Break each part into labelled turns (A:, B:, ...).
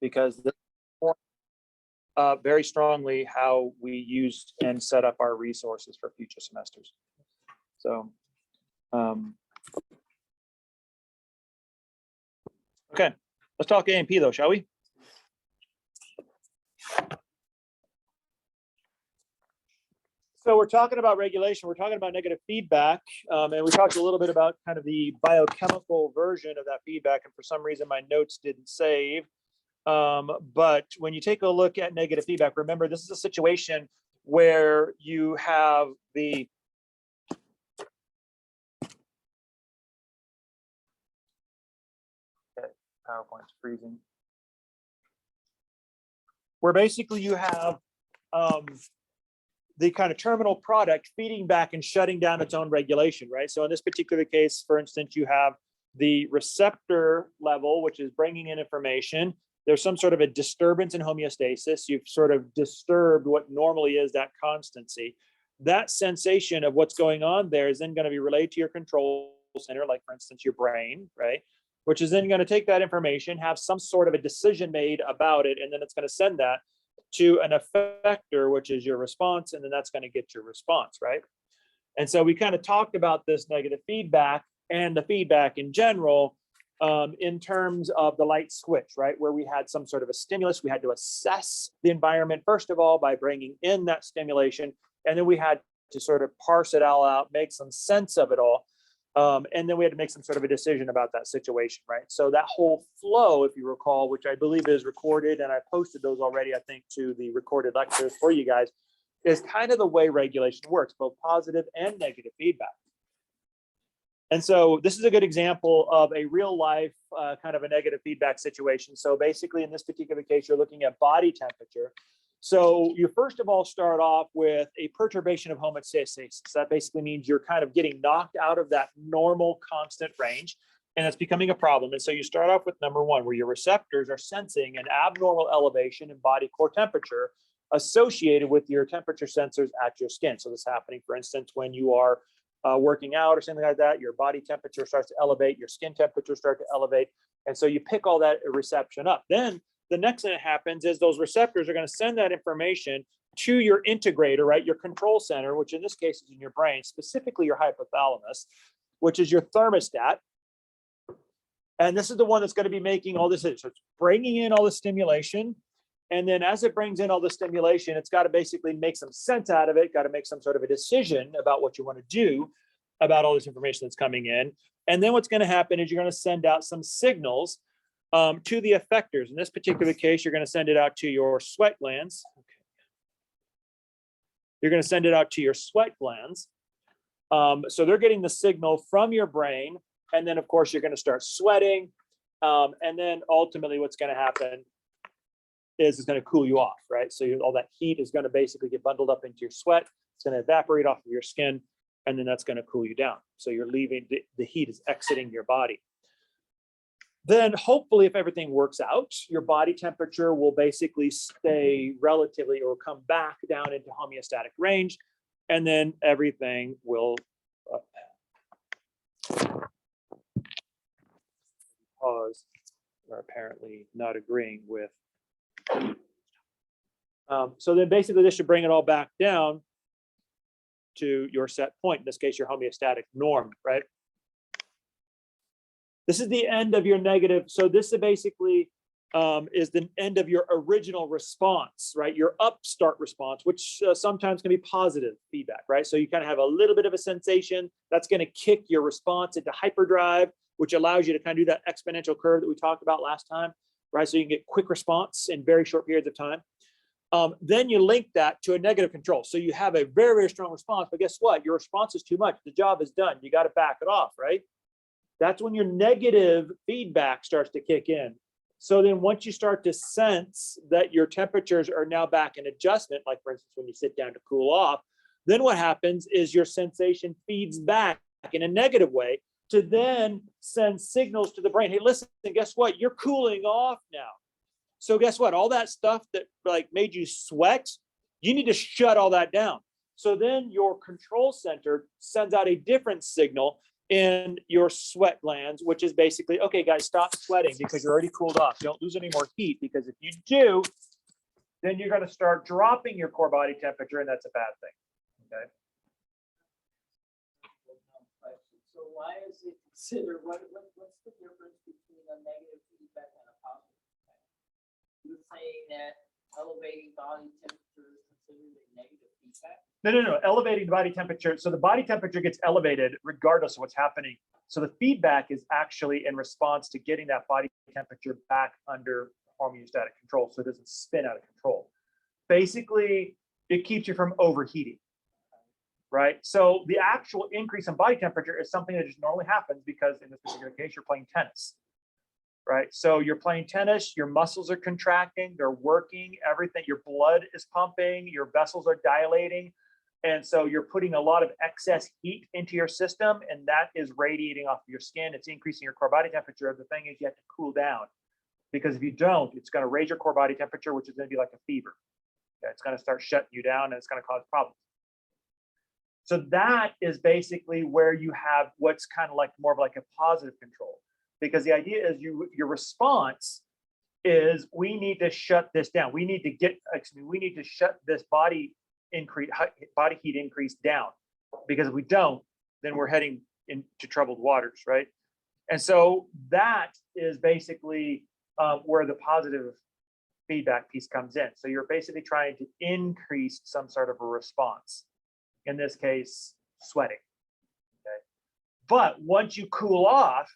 A: because very strongly how we use and set up our resources for future semesters. So, okay, let's talk A&P though, shall we? So we're talking about regulation, we're talking about negative feedback, and we talked a little bit about kind of the biochemical version of that feedback, and for some reason my notes didn't save. But when you take a look at negative feedback, remember this is a situation where you have the PowerPoint's freezing. Where basically you have the kind of terminal product feeding back and shutting down its own regulation, right? So in this particular case, for instance, you have the receptor level, which is bringing in information. There's some sort of a disturbance in homeostasis. You've sort of disturbed what normally is that constancy. That sensation of what's going on there is then going to be relayed to your control center, like for instance, your brain, right? Which is then going to take that information, have some sort of a decision made about it, and then it's going to send that to an effector, which is your response, and then that's going to get your response, right? And so we kind of talked about this negative feedback and the feedback in general in terms of the light switch, right? Where we had some sort of a stimulus. We had to assess the environment, first of all, by bringing in that stimulation, and then we had to sort of parse it all out, make some sense of it all. And then we had to make some sort of a decision about that situation, right? So that whole flow, if you recall, which I believe is recorded, and I posted those already, I think, to the recorded lectures for you guys, is kind of the way regulation works, both positive and negative feedback. And so this is a good example of a real life kind of a negative feedback situation. So basically, in this particular case, you're looking at body temperature. So you first of all start off with a perturbation of homeostasis. That basically means you're kind of getting knocked out of that normal constant range, and it's becoming a problem. And so you start off with number one, where your receptors are sensing an abnormal elevation in body core temperature associated with your temperature sensors at your skin. So this is happening, for instance, when you are working out or something like that, your body temperature starts to elevate, your skin temperature starts to elevate. And so you pick all that reception up. Then the next thing that happens is those receptors are going to send that information to your integrator, right? Your control center, which in this case is in your brain, specifically your hypothalamus, which is your thermostat. And this is the one that's going to be making all this. So it's bringing in all the stimulation. And then as it brings in all the stimulation, it's got to basically make some sense out of it, got to make some sort of a decision about what you want to do about all this information that's coming in. And then what's going to happen is you're going to send out some signals to the effectors. In this particular case, you're going to send it out to your sweat glands. Okay. You're going to send it out to your sweat glands. So they're getting the signal from your brain. And then, of course, you're going to start sweating. And then ultimately what's going to happen is it's going to cool you off, right? So all that heat is going to basically get bundled up into your sweat. It's going to evaporate off of your skin, and then that's going to cool you down. So you're leaving, the heat is exiting your body. Then hopefully, if everything works out, your body temperature will basically stay relatively or come back down into homeostatic range, and then everything will pause. Are apparently not agreeing with. So then basically this should bring it all back down to your set point, in this case, your homeostatic norm, right? This is the end of your negative. So this is basically is the end of your original response, right? Your upstart response, which sometimes can be positive feedback, right? So you kind of have a little bit of a sensation that's going to kick your response into hyperdrive, which allows you to kind of do that exponential curve that we talked about last time, right? So you can get quick response in very short periods of time. Then you link that to a negative control. So you have a very, very strong response, but guess what? Your response is too much. The job is done. You got to back it off, right? That's when your negative feedback starts to kick in. So then once you start to sense that your temperatures are now back in adjustment, like for instance, when you sit down to cool off, then what happens is your sensation feeds back in a negative way to then send signals to the brain. Hey, listen, guess what? You're cooling off now. So guess what? All that stuff that like made you sweat, you need to shut all that down. So then your control center sends out a different signal in your sweat glands, which is basically, okay, guys, stop sweating because you're already cooled off. Don't lose any more heat, because if you do, then you're going to start dropping your core body temperature, and that's a bad thing. Okay.
B: So why is it considered, what's the difference between a negative feedback and a positive feedback? You're saying that elevating body temperature is considered a negative feedback?
A: No. Elevating the body temperature. So the body temperature gets elevated regardless of what's happening. So the feedback is actually in response to getting that body temperature back under homeostatic control, so it doesn't spin out of control. Basically, it keeps you from overheating, right? So the actual increase in body temperature is something that just normally happens because in this particular case, you're playing tennis, right? So you're playing tennis, your muscles are contracting, they're working, everything, your blood is pumping, your vessels are dilating. And so you're putting a lot of excess heat into your system, and that is radiating off of your skin. It's increasing your core body temperature. The thing is, you have to cool down, because if you don't, it's going to raise your core body temperature, which is going to be like a fever. Okay? It's going to start shutting you down, and it's going to cause problems. So that is basically where you have what's kind of like more of like a positive control, because the idea is your response is, we need to shut this down. We need to shut this body heat increase down, because if we don't, then we're heading into troubled waters, right? And so that is basically where the positive feedback piece comes in. So you're basically trying to increase some sort of a response. In this case, sweating. Okay. But once you cool off,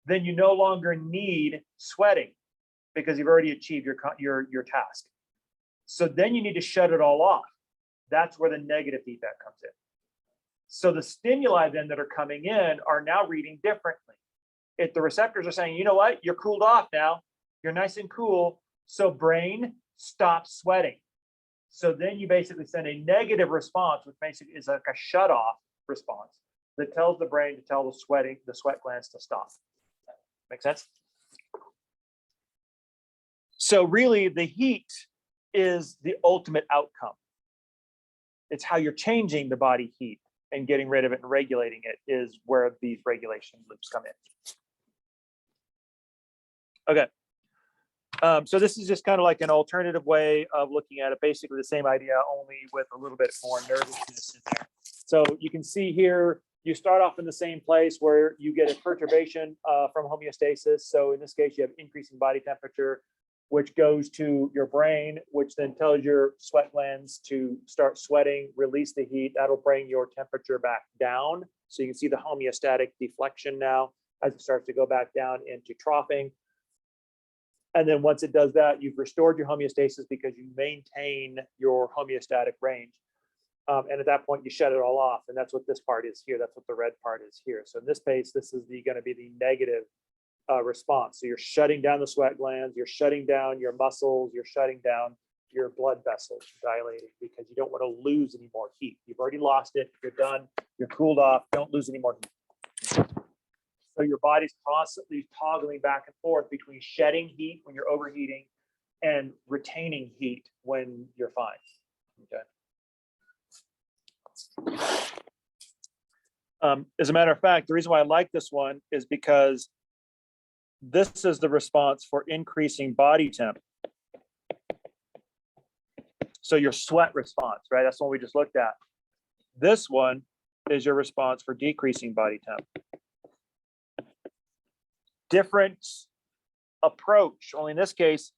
A: then you no longer need sweating, because you've already achieved your task. So then you need to shut it all off. That's where the negative feedback comes in. So the stimuli then that are coming in are now reading differently. If the receptors are saying, you know what, you're cooled off now, you're nice and cool, so brain, stop sweating. So then you basically send a negative response, which basically is like a shut off response that tells the brain to tell the sweat glands to stop. Make sense? So really, the heat is the ultimate outcome. It's how you're changing the body heat and getting rid of it and regulating it is where these regulation loops come in. Okay. So this is just kind of like an alternative way of looking at it. Basically the same idea, only with a little bit more nervousness in there. So you can see here, you start off in the same place where you get a perturbation from homeostasis. So in this case, you have increasing body temperature, which goes to your brain, which then tells your sweat glands to start sweating, release the heat. That'll bring your temperature back down. So you can see the homeostatic deflection now as it starts to go back down into troughing. And then once it does that, you've restored your homeostasis because you maintain your homeostatic range. And at that point, you shut it all off. And that's what this part is here. That's what the red part is here. So in this case, this is going to be the negative response. So you're shutting down the sweat glands, you're shutting down your muscles, you're shutting down your blood vessels, dilating, because you don't want to lose any more heat. You've already lost it. You're done. You're cooled off. Don't lose any more heat. So your body's constantly toggling back and forth between shedding heat when you're overheating and retaining heat when you're fine. Okay. As a matter of fact, the reason why I like this one is because this is the response for increasing body temp. So your sweat response, right? That's the one we just looked at. This one is your response for decreasing body temp. Different approach, only in this case,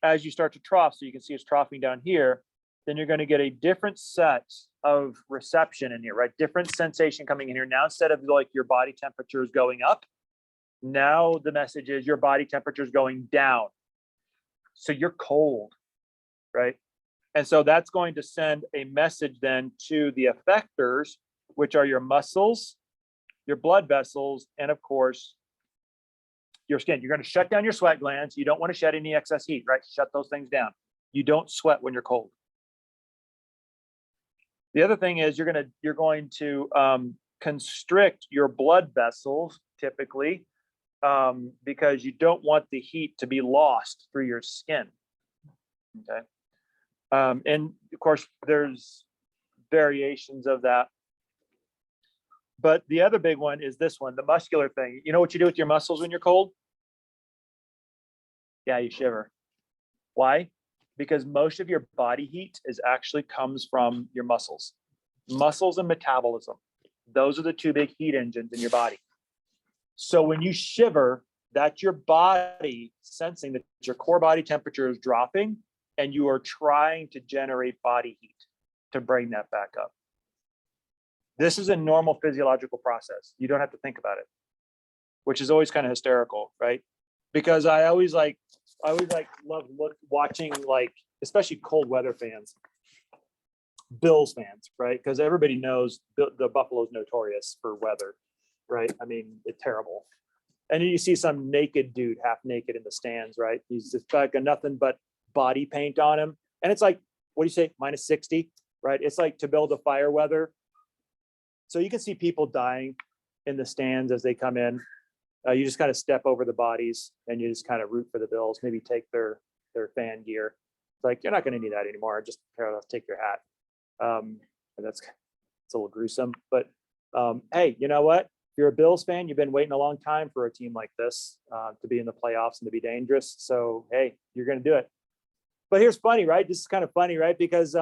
A: as you start to trough, so you can see it's troughing down here, then you're going to get a different set of reception in here, right? Different sensation coming in here. Now, instead of like your body temperature is going up, now the message is your body temperature is going down. So you're cold, right? And so that's going to send a message then to the effectors, which are your muscles, your blood vessels, and of course, your skin. You're going to shut down your sweat glands. You don't want to shed any excess heat, right? Shut those things down. You don't sweat when you're cold. The other thing is you're going to constrict your blood vessels typically because you don't want the heat to be lost through your skin. Okay. And of course, there's variations of that. But the other big one is this one, the muscular thing. You know what you do with your muscles when you're cold? Yeah, you shiver. Why? Because most of your body heat is actually comes from your muscles. Muscles and metabolism. Those are the two big heat engines in your body. So when you shiver, that's your body sensing that your core body temperature is dropping, and you are trying to generate body heat to bring that back up. This is a normal physiological process. You don't have to think about it, which is always kind of hysterical, right? Because I always love watching, like, especially cold weather fans, Bills fans, right? Because everybody knows the Buffalo's notorious for weather, right? I mean, it's terrible. And then you see some naked dude, half naked in the stands, right? He's just got nothing but body paint on him. And it's like, what do you say, minus 60, right? It's like to build a fire weather. So you can see people dying in the stands as they come in. You just kind of step over the bodies and you just kind of root for the Bills, maybe take their fan gear. It's like, you're not going to need that anymore. Just take your hat. And it's a little gruesome, but hey, you know what? If you're a Bills fan, you've been waiting a long time for a team like this to be in the playoffs and to be dangerous. So, hey, you're going to do it. But here's funny, right? This is kind of funny, right? Because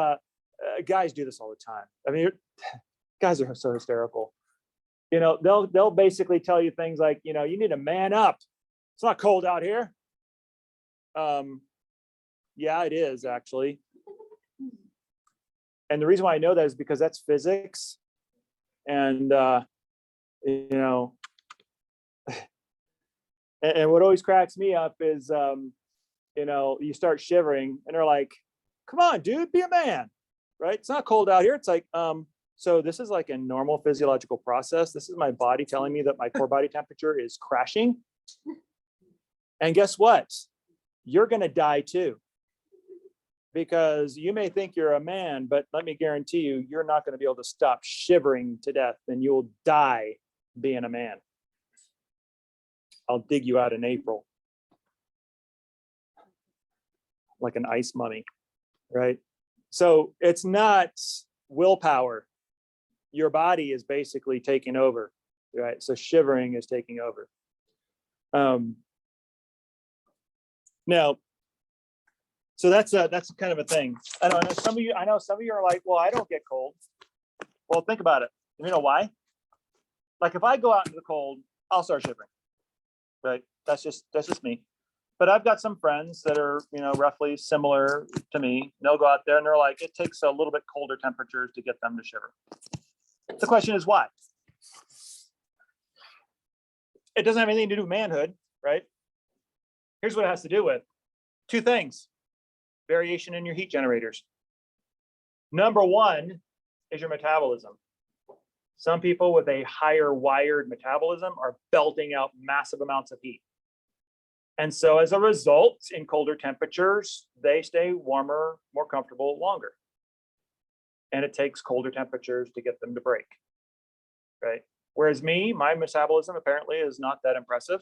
A: guys do this all the time. I mean, guys are so hysterical. You know, they'll basically tell you things like, you know, you need to man up. It's not cold out here. Yeah, it is actually. And the reason why I know that is because that's physics. And, you know, and what always cracks me up is, you know, you start shivering and they're like, come on, dude, be a man, right? It's not cold out here. It's like, so this is like a normal physiological process. This is my body telling me that my core body temperature is crashing. And guess what? You're going to die too. Because you may think you're a man, but let me guarantee you, you're not going to be able to stop shivering to death, and you'll die being a man. I'll dig you out in April. Like an ice mummy, right? So it's not willpower. Your body is basically taking over, right? So shivering is taking over. Now, so that's kind of a thing. I know some of you are like, well, I don't get cold. Well, think about it. You know why? Like if I go out into the cold, I'll start shivering. Right? That's just me. But I've got some friends that are, you know, roughly similar to me. They'll go out there and they're like, it takes a little bit colder temperatures to get them to shiver. The question is why? It doesn't have anything to do with manhood, right? Here's what it has to do with. Two things. Variation in your heat generators. Number one is your metabolism. Some people with a higher wired metabolism are belting out massive amounts of heat. And so as a result, in colder temperatures, they stay warmer, more comfortable longer. And it takes colder temperatures to get them to break, right? Whereas me, my metabolism apparently is not that impressive.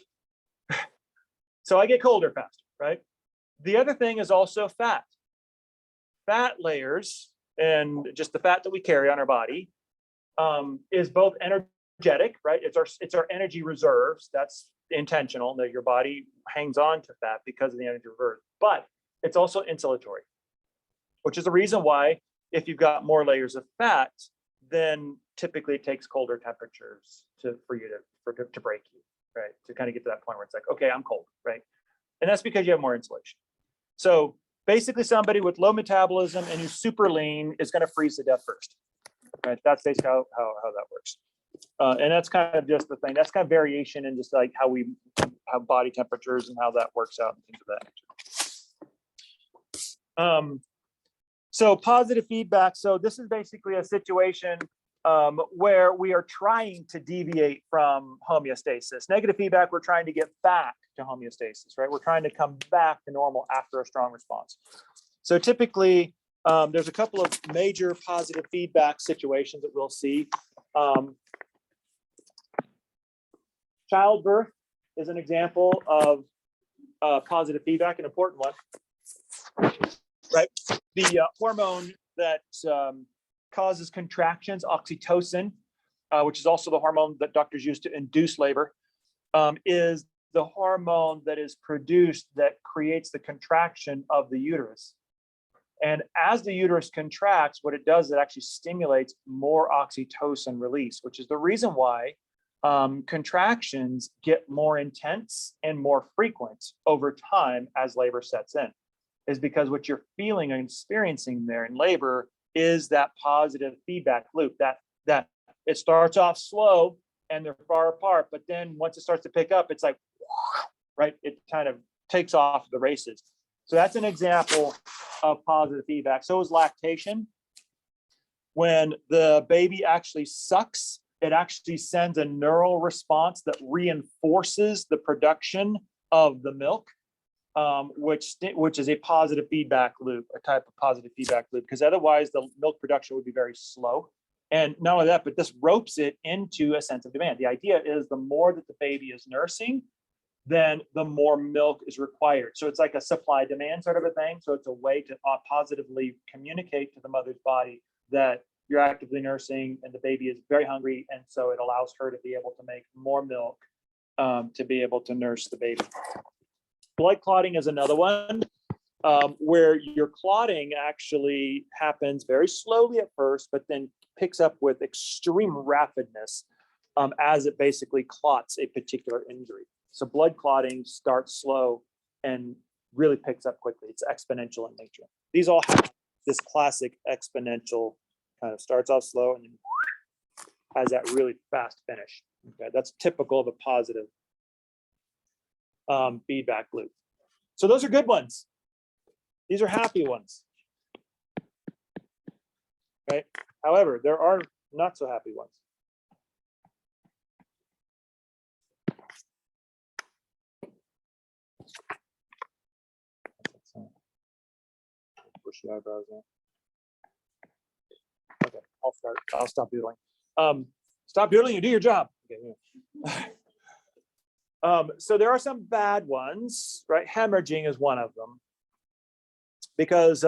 A: So I get colder faster, right? The other thing is also fat. Fat layers, and just the fat that we carry on our body, is both energetic, right? It's our energy reserves. That's intentional, that your body hangs on to fat because of the energy reserve. But it's also insulatory, which is the reason why if you've got more layers of fat, then typically it takes colder temperatures for you to break you, right? To kind of get to that point where it's like, okay, I'm cold, right? And that's because you have more insulation. So basically somebody with low metabolism and who's super lean is going to freeze to death first, right? That's basically how that works. And that's kind of just the thing. That's kind of variation in just like how we have body temperatures and how that works out and things of that nature. So positive feedback. So this is basically a situation where we are trying to deviate from homeostasis. Negative feedback, we're trying to get back to homeostasis, right? We're trying to come back to normal after a strong response. So typically, there's a couple of major positive feedback situations that we'll see. Childbirth is an example of positive feedback, an important one, right? The hormone that causes contractions, oxytocin, which is also the hormone that doctors use to induce labor, is the hormone that is produced that creates the contraction of the uterus. And as the uterus contracts, what it does, it actually stimulates more oxytocin release, which is the reason why contractions get more intense and more frequent over time as labor sets in, is because what you're feeling and experiencing there in labor is that positive feedback loop, that it starts off slow and they're far apart, but then once it starts to pick up, it's like, right, it kind of takes off the races. So that's an example of positive feedback. So is lactation. When the baby actually sucks, it actually sends a neural response that reinforces the production of the milk, which is a positive feedback loop, a type of positive feedback loop, because otherwise the milk production would be very slow. And not only that, but this ropes it into a sense of demand. The idea is the more that the baby is nursing, then the more milk is required. So it's like a supply demand sort of a thing. So it's a way to positively communicate to the mother's body that you're actively nursing and the baby is very hungry. And so it allows her to be able to make more milk to be able to nurse the baby. Blood clotting is another one where your clotting actually happens very slowly at first, but then picks up with extreme rapidness as it basically clots a particular injury. So blood clotting starts slow and really picks up quickly. It's exponential in nature. These all have this classic exponential kind of starts off slow and then has that really fast finish. Okay, that's typical of a positive feedback loop. So those are good ones. These are happy ones. Right? However, there are not so happy ones. Push the eyebrows in. Okay, I'll stop doodling. Stop doodling and do your job. Okay, yeah. So there are some bad ones, right? Hemorrhaging is one of them. Because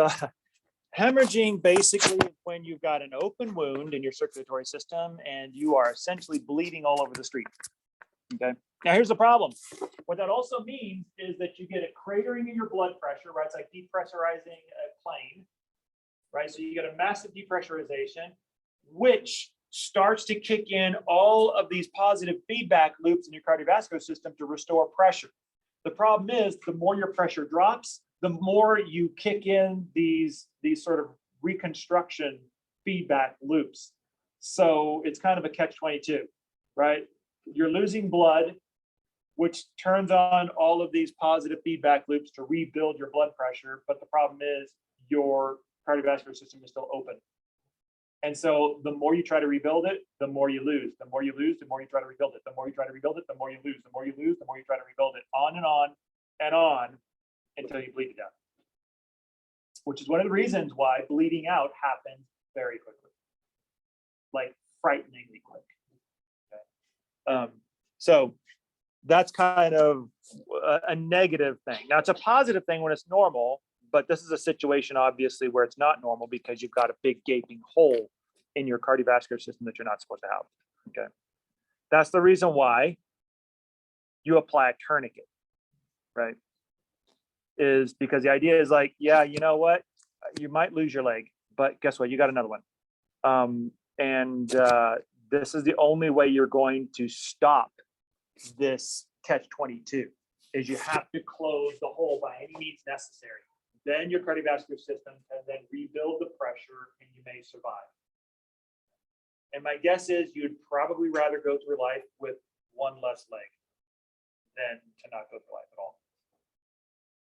A: hemorrhaging basically is when you've got an open wound in your circulatory system and you are essentially bleeding all over the street. Okay. Now here's the problem. What that also means is that you get a cratering in your blood pressure, right? It's like depressurizing a plane, right? So you get a massive depressurization, which starts to kick in all of these positive feedback loops in your cardiovascular system to restore pressure. The problem is the more your pressure drops, the more you kick in these sort of reconstruction feedback loops. So it's kind of a catch-22, right? You're losing blood, which turns on all of these positive feedback loops to rebuild your blood pressure. But the problem is your cardiovascular system is still open. And so the more you try to rebuild it, the more you lose. The more you lose, the more you try to rebuild it. The more you try to rebuild it, the more you lose. The more you lose, the more you try to rebuild it. On and on and on until you bleed to death. Which is one of the reasons why bleeding out happens very quickly. Like frighteningly quick. Okay. So that's kind of a negative thing. Now it's a positive thing when it's normal, but this is a situation obviously where it's not normal because you've got a big gaping hole in your cardiovascular system that you're not supposed to have. Okay. That's the reason why you apply a tourniquet, right? Is because the idea is like, yeah, you know what? You might lose your leg, but guess what? You got another one. This is the only way you're going to stop this catch-22 is you have to close the hole by any means necessary. Then your cardiovascular system can then rebuild the pressure and you may survive. And my guess is you'd probably rather go through life with one less leg than to not go through life at all.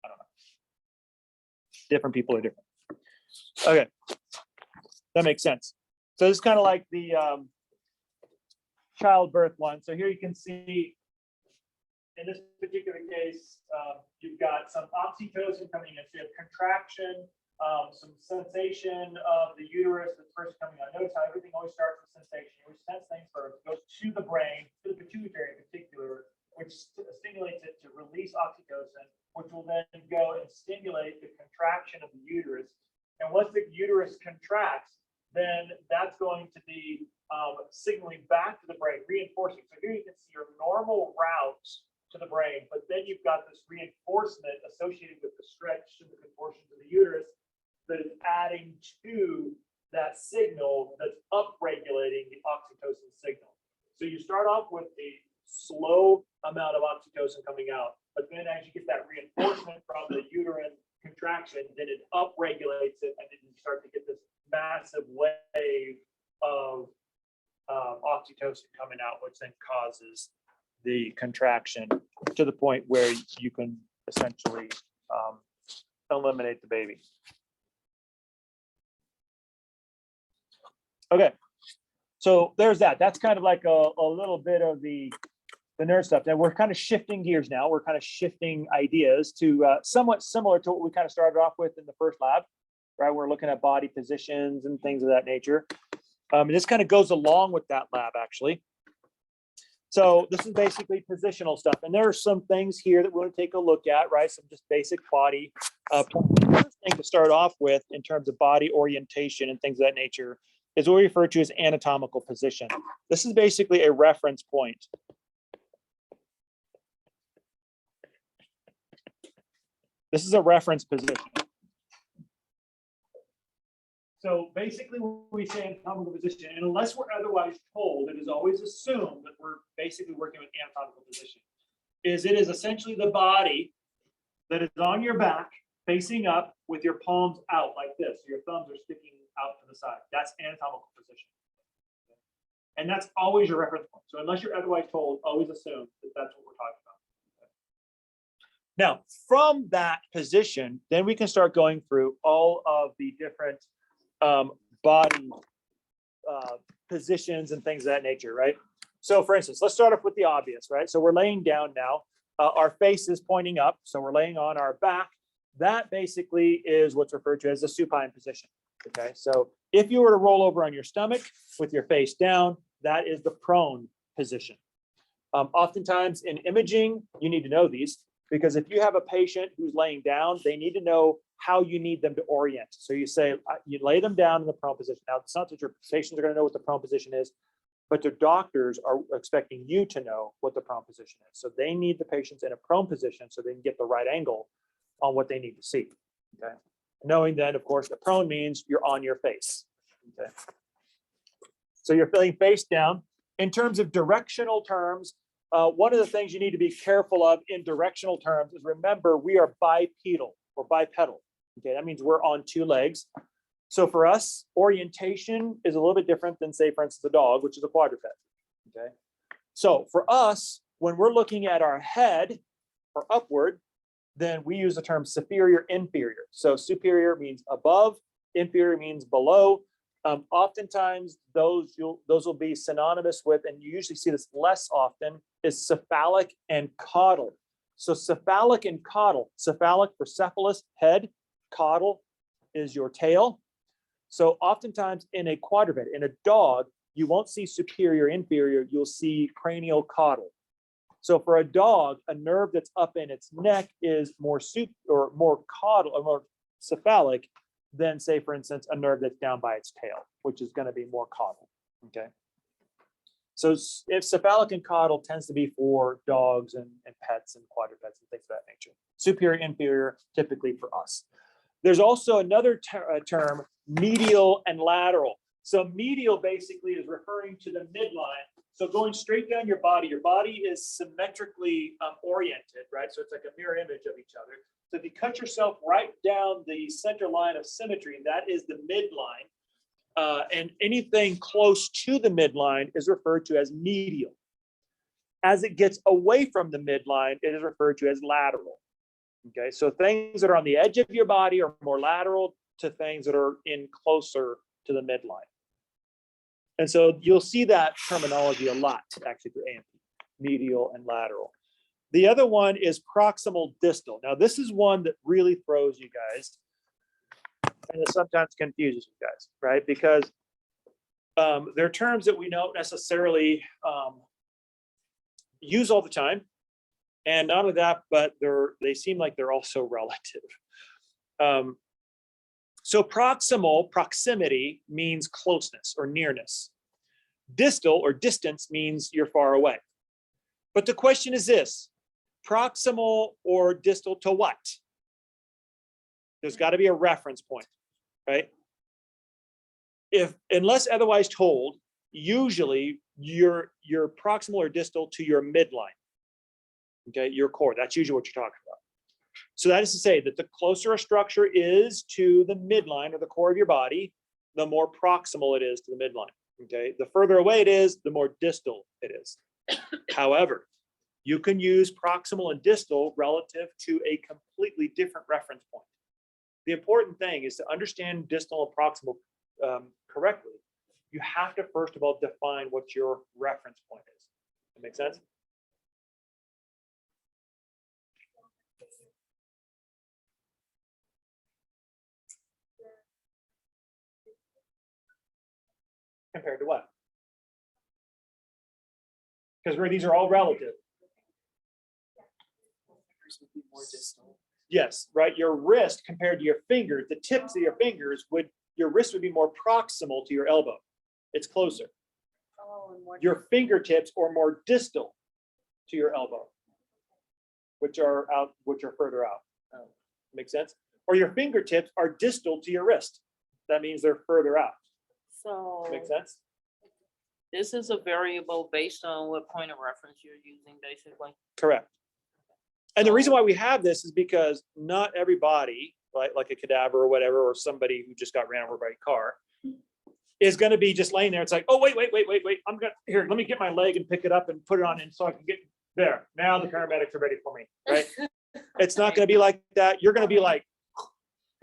A: I don't know. Different people are different. Okay, that makes sense. So this is kind of like the childbirth one. So here you can see in this particular case, you've got some oxytocin coming in. So you have contraction, some sensation of the uterus that's first coming on. Notice how everything always starts with sensation. You always sense things first. It goes to the brain, to the pituitary in particular, which stimulates it to release oxytocin, which will then go and stimulate the contraction of the uterus. And once the uterus contracts, then that's going to be signaling back to the brain, reinforcing. So here you can see your normal route to the brain, but then you've got this reinforcement associated with the stretch and the contortions of the uterus that is adding to that signal that's upregulating the oxytocin signal. So you start off with a slow amount of oxytocin coming out, but then as you get that reinforcement from the uterine contraction, then it upregulates it, and then you start to get this massive wave of oxytocin coming out, which then causes the contraction to the point where you can essentially eliminate the baby. Okay, so there's that. That's kind of like a little bit of the nerd stuff. Now we're kind of shifting gears now. We're kind of shifting ideas to somewhat similar to what we kind of started off with in the first lab, right? We're looking at body positions and things of that nature. And this kind of goes along with that lab, actually. So this is basically positional stuff. And there are some things here that we're going to take a look at, right? Some just basic body. The first thing to start off with in terms of body orientation and things of that nature is what we refer to as anatomical position. This is basically a reference point. This is a reference position. So basically when we say anatomical position, and unless we're otherwise told, it is always assumed that we're basically working with anatomical position, is it is essentially the body that is on your back, facing up with your palms out like this. Your thumbs are sticking out to the side. That's anatomical position. And that's always your reference point. So unless you're otherwise told, always assume that that's what we're talking about. Now, from that position, then we can start going through all of the different body positions and things of that nature, right? So for instance, let's start off with the obvious, right? So we're laying down now. Our face is pointing up. So we're laying on our back. That basically is what's referred to as a supine position. Okay, so if you were to roll over on your stomach with your face down, that is the prone position. Oftentimes in imaging, you need to know these, because if you have a patient who's laying down, they need to know how you need them to orient. So you say, you lay them down in the prone position. Now, it's not that your patients are going to know what the prone position is, but their doctors are expecting you to know what the prone position is. So they need the patients in a prone position so they can get the right angle on what they need to see. Okay. Knowing then, of course, that prone means you're on your face. Okay. So you're feeling face down. In terms of directional terms, one of the things you need to be careful of in directional terms is, remember, we are bipedal or bipedal. Okay, that means we're on two legs. So for us, orientation is a little bit different than, say, for instance, a dog, which is a quadruped. Okay, so for us, when we're looking at our head or upward, then we use the term superior, inferior. So superior means above, inferior means below. Oftentimes, those will be synonymous with, and you usually see this less often, is cephalic and caudal. So cephalic and caudal, cephalic for cephalus, head, caudal is your tail. So oftentimes in a quadruped, in a dog, you won't see superior, inferior, you'll see cranial caudal. So for a dog, a nerve that's up in its neck is more caudal or more cephalic than, say, for instance, a nerve that's down by its tail, which is going to be more caudal. Okay. So if cephalic and caudal tends to be for dogs and pets and quadrupeds and things of that nature. Superior, inferior, typically for us. There's also another term, medial and lateral. So medial basically is referring to the midline. So going straight down your body is symmetrically oriented, right? So it's like a mirror image of each other. So if you cut yourself right down the center line of symmetry, that is the midline. And anything close to the midline is referred to as medial. As it gets away from the midline, it is referred to as lateral. Okay, so things that are on the edge of your body are more lateral to things that are in closer to the midline. And so you'll see that terminology a lot, actually, through AMP, medial and lateral. The other one is proximal distal. Now, this is one that really throws you guys, and it sometimes confuses you guys, right? Because they're terms that we don't necessarily use all the time. And not only that, but they seem like they're also relative. So proximal, proximity, means closeness or nearness. Distal or distance means you're far away. But the question is this, proximal or distal to what? There's got to be a reference point, right? Unless otherwise told, usually you're proximal or distal to your midline, okay, your core. That's usually what you're talking about. So that is to say that the closer a structure is to the midline or the core of your body, the more proximal it is to the midline, okay? The further away it is, the more distal it is. However, you can use proximal and distal relative to a completely different reference point. The important thing is to understand distal and proximal correctly. You have to first of all define what your reference point is. That make sense? Compared to what? Because these are all relative. Yes, right. Your wrist compared to your fingers, the tips of your fingers your wrist would be more proximal to your elbow. It's closer. Your fingertips are more distal to your elbow, which are further out. Make sense? Or your fingertips are distal to your wrist. That means they're further out.
B: So
A: Make sense?
B: this is a variable based on what point of reference you're using, basically.
A: Correct. And the reason why we have this is because not everybody, like a cadaver or whatever, or somebody who just got ran over by a car, is going to be just laying there. It's like, oh, wait. I'm going to, here, let me get my leg and pick it up and put it on in so I can get there. Now the paramedics are ready for me, right? It's not going to be like that. You're going to be like,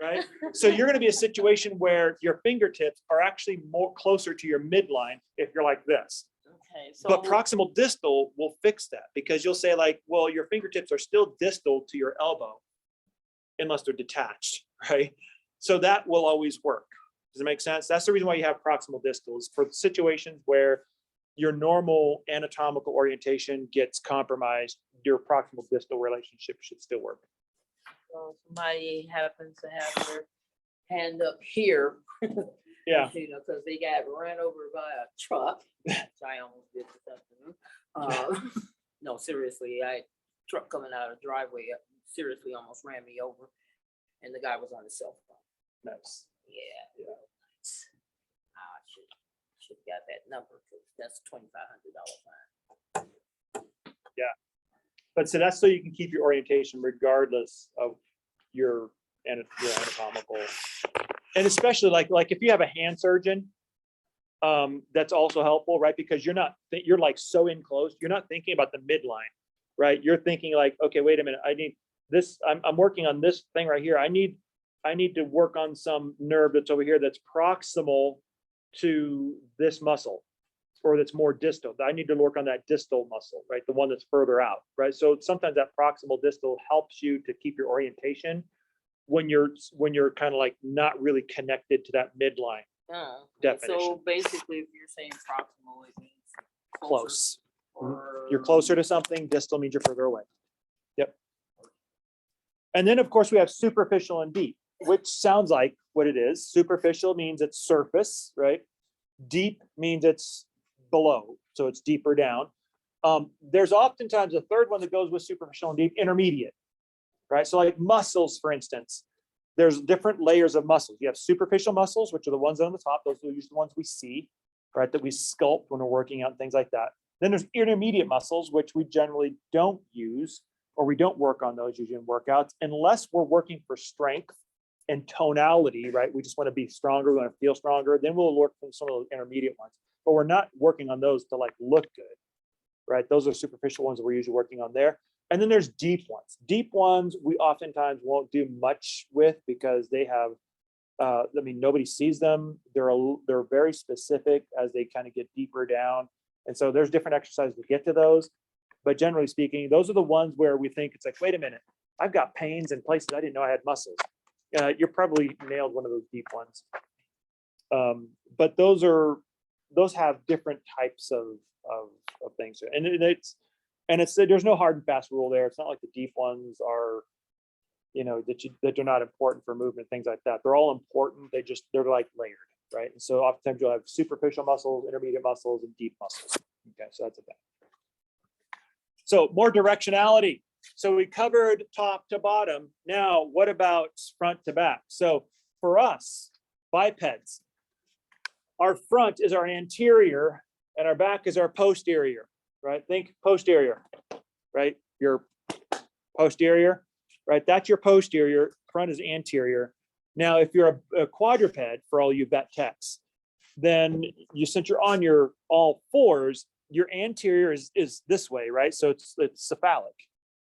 A: right? So you're going to be a situation where your fingertips are actually more closer to your midline if you're like this.
B: Okay, so
A: But proximal distal will fix that, because you'll say like, well, your fingertips are still distal to your elbow unless they're detached, right? So that will always work. Does it make sense? That's the reason why you have proximal distals, for situations where your normal anatomical orientation gets compromised, your proximal distal relationship should still work.
B: so somebody happens to have their hand up here.
A: Yeah.
B: You know, because they got ran over by a truck, which I almost did this afternoon. No, seriously, truck coming out of the driveway seriously almost ran me over, and the guy was on his cell phone.
A: Nice.
B: Yeah. I should have got that number, because that's $2,500 fine.
A: But so that's so you can keep your orientation regardless of your anatomical. And especially like if you have a hand surgeon, that's also helpful, right? Because you're like so in close, you're not thinking about the midline, right? You're thinking like, okay, wait a minute, I need this, I'm working on this thing right here. I need to work on some nerve that's over here that's proximal to this muscle, or that's more distal. I need to work on that distal muscle, right? The one that's further out, right? So sometimes that proximal distal helps you to keep your orientation when you're kind of like not really connected to that midline.
B: Oh,
A: Definition.
B: so basically, if you're saying proximal, it means
A: Close.
B: or
A: You're closer to something, distal means you're further away. Yep. And then of course we have superficial and deep, which sounds like what it is. Superficial means it's surface, right? Deep means it's below, so it's deeper down. There's oftentimes a third one that goes with superficial and deep, intermediate, right? So like muscles, for instance, there's different layers of muscles. You have superficial muscles, which are the ones on the top. Those are usually the ones we see, right? That we sculpt when we're working out, things like that. Then there's intermediate muscles, which we generally don't use, or we don't work on those usually in workouts, unless we're working for strength and tonality, right? We just want to be stronger, we want to feel stronger. Then we'll work on some of those intermediate ones, but we're not working on those to like look good, right? Those are superficial ones that we're usually working on there. And then there's deep ones. Deep ones we oftentimes won't do much with because they have, I mean, nobody sees them. They're very specific as they kind of get deeper down. And so there's different exercises to get to those. But generally speaking, those are the ones where we think it's like, wait a minute, I've got pains in places I didn't know I had muscles. You're probably nailed one of those deep ones. But those have different types of things. And there's no hard and fast rule there. It's not like the deep ones are that are not important for movement, things like that. They're all important. They're like layered, right? And so oftentimes you'll have superficial muscles, intermediate muscles, and deep muscles. Okay, so that's a thing. So more directionality. So we covered top to bottom. Now, what about front to back? So for us, bipeds, our front is our anterior and our back is our posterior, right? Think posterior, right? Your posterior, right? That's your posterior, front is anterior. Now, if you're a quadruped, for all you vet techs, then since you're on your all fours, your anterior is this way, right? So it's cephalic.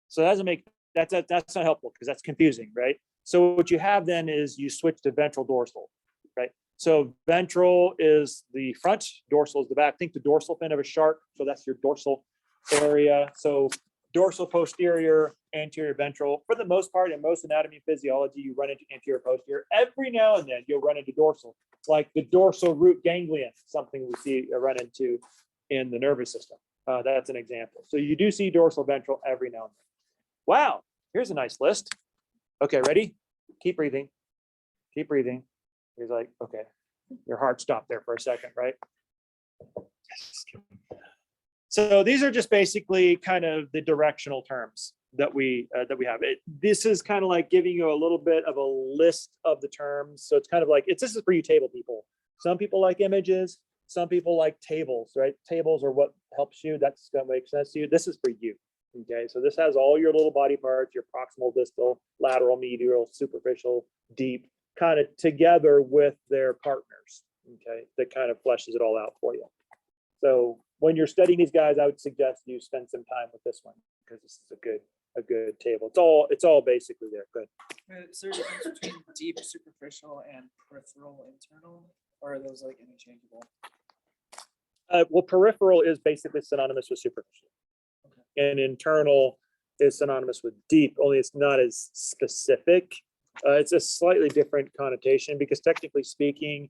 A: So that doesn't make, that's not helpful because that's confusing, right? So what you have then is you switch to ventral dorsal, right? So ventral is the front, dorsal is the back. Think the dorsal fin of a shark. So that's your dorsal area. So dorsal posterior, anterior ventral. For the most part, in most anatomy and physiology, you run into anterior posterior. Every now and then you'll run into dorsal, like the dorsal root ganglion, something we see run into in the nervous system. That's an example. So you do see dorsal ventral every now and then. Wow, here's a nice list. Okay, ready? Keep breathing. Keep breathing. He's like, okay, your heart stopped there for a second, right? So these are just basically kind of the directional terms that we have. This is kind of like giving you a little bit of a list of the terms. So it's kind of like, this is for you table people. Some people like images. Some people like tables, right? Tables are what helps you. That's going to make sense to you. This is for you. Okay, so this has all your little body parts, your proximal, distal, lateral, medial, superficial, deep, kind of together with their partners. Okay, that kind of fleshes it all out for you. So when you're studying these guys, I would suggest you spend some time with this one because this is a good table. It's all basically there. Good.
C: Is there a difference between deep superficial and peripheral internal, or are those like interchangeable?
A: Well, peripheral is basically synonymous with superficial. Okay. And internal is synonymous with deep, only it's not as specific. It's a slightly different connotation because technically speaking,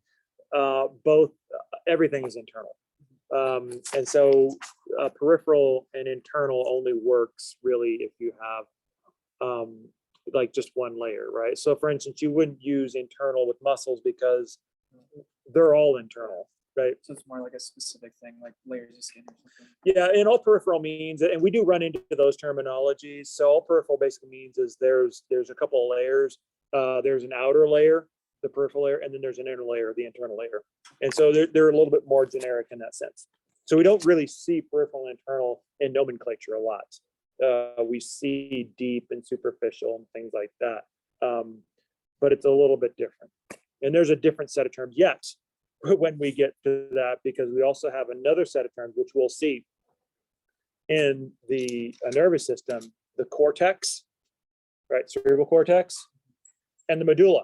A: everything is internal. And so peripheral and internal only works really if you have like just one layer, right? So for instance, you wouldn't use internal with muscles because they're all internal, right?
C: So it's more like a specific thing, like layers of skin or something.
A: Yeah, and all peripheral means, and we do run into those terminologies. So all peripheral basically means is there's a couple of layers. There's an outer layer, the peripheral layer, and then there's an inner layer, the internal layer. And so they're a little bit more generic in that sense. So we don't really see peripheral and internal in nomenclature a lot. We see deep and superficial and things like that. But it's a little bit different. And there's a different set of terms yet when we get to that, because we also have another set of terms, which we'll see in the nervous system, the cortex, right? Cerebral cortex, and the medulla,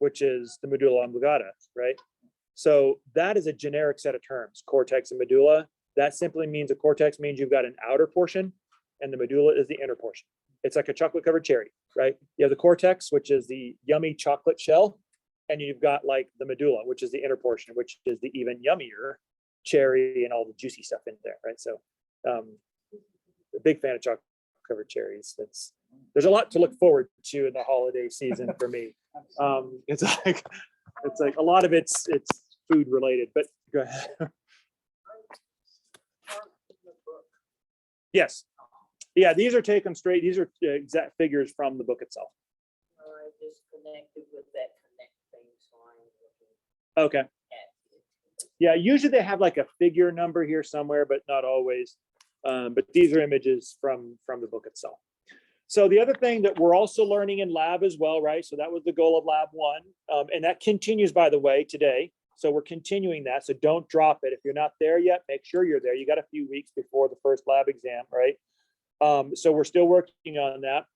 A: which is the medulla oblongata, right? So that is a generic set of terms, cortex and medulla. That simply means a cortex means you've got an outer portion and the medulla is the inner portion. It's like a chocolate covered cherry, right? You have the cortex, which is the yummy chocolate shell. And you've got like the medulla, which is the inner portion, which is the even yummier cherry and all the juicy stuff in there, right? So a big fan of chocolate covered cherries. There's a lot to look forward to in the holiday season for me. It's like a lot of it's food related, but go ahead. Yes. Yeah, these are taken straight. These are exact figures from the book itself.
B: I just connected with that connect thing, so I'm looking
A: Okay.
B: at it.
A: Yeah, usually they have like a figure number here somewhere, but not always. But these are images from the book itself. So the other thing that we're also learning in lab as well, right? So that was the goal of lab 1. And that continues, by the way, today. So we're continuing that. So don't drop it. If you're not there yet, make sure you're there. You got a few weeks before the first lab exam, right? So we're still working on that.